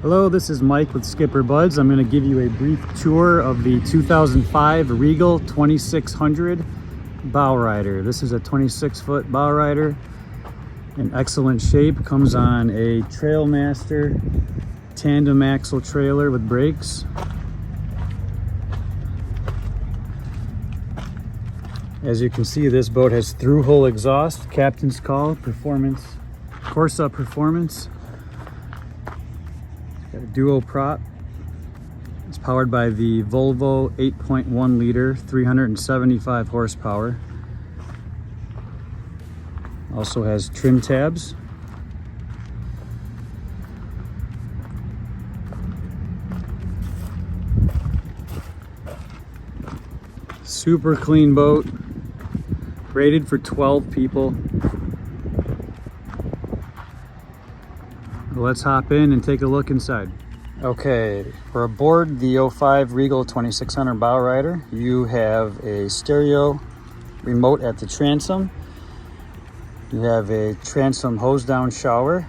Hello, this is Mike with SkipperBud's. I'm going to give you a brief tour of the 2005 Regal 2600 bow rider. This is a 26-foot bow rider in excellent shape. Comes on a Trailmaster tandem axle trailer with brakes. As you can see, this boat has through-hole exhaust, captain's call, performance, Corsa performance. Got a duo prop. It's powered by the Volvo 8.1 liter, 375 horsepower. Also has trim tabs. Super clean boat, rated for 12 people. Let's hop in and take a look inside. Okay, we're aboard the 05 Regal 2600 bow rider. You have a stereo remote at the transom. You have a transom hose down shower.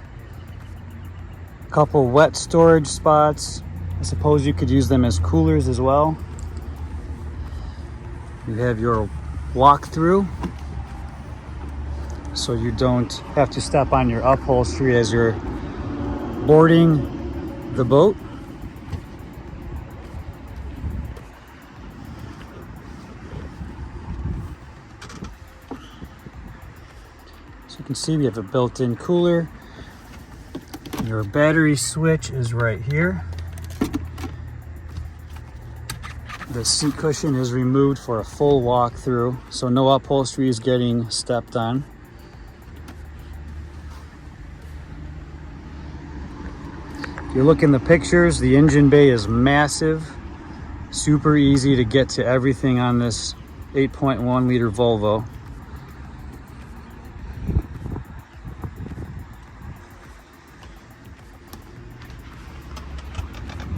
A couple wet storage spots. I suppose you could use them as coolers as well. You have your walk-through, so you don't have to step on your upholstery as you're boarding the boat. So you can see we have a built-in cooler. Your battery switch is right here. The seat cushion is removed for a full walk-through, so no upholstery is getting stepped on. If you look in the pictures, the engine bay is massive. Super easy to get to everything on this 8.1 liter Volvo.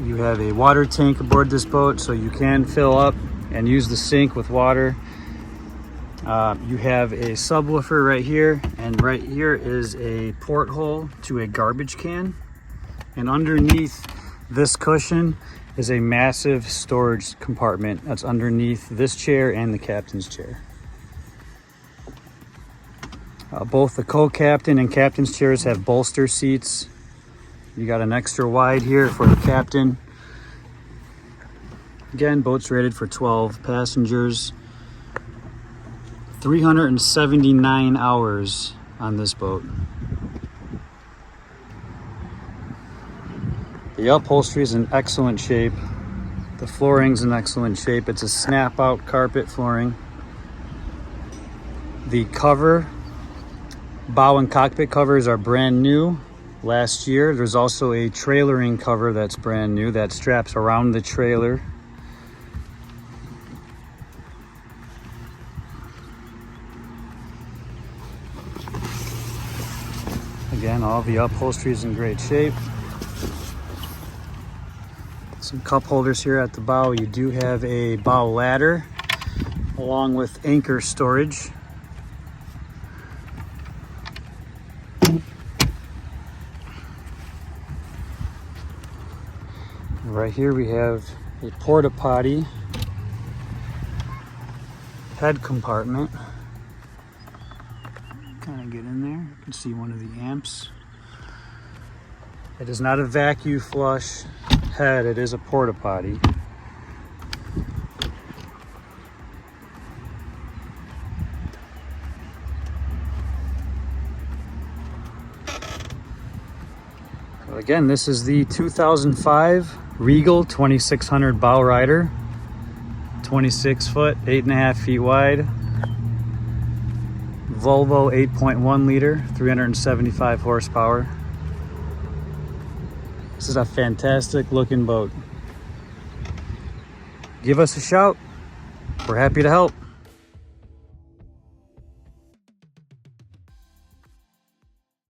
You have a water tank aboard this boat, so you can fill up and use the sink with water. You have a subwoofer right here, and right here is a porthole to a garbage can. And underneath this cushion is a massive storage compartment that's underneath this chair and the captain's chair. Both the co-captain and captain's chairs have bolster seats. You got an extra wide here for the captain. Again, boat's rated for 12 passengers. 379 hours on this boat. The upholstery is in excellent shape. The flooring's in excellent shape. It's a snap-out carpet flooring. The cover, bow and cockpit covers are brand new. Last year, there's also a trailering cover that's brand new that straps around the trailer. Again, all the upholstery is in great shape. Some cup holders here at the bow. You do have a bow ladder along with anchor storage. Right here we have a porta potty head compartment. Kind of get in there. You can see one of the amps. It is not a vacuum flush head, it is a porta potty. So again, this is the 2005 Regal 2600 bow rider, 26 foot, 8.5 feet wide, Volvo 8.1 liter, 375 horsepower. This is a fantastic looking boat. Give us a shout. We're happy to help.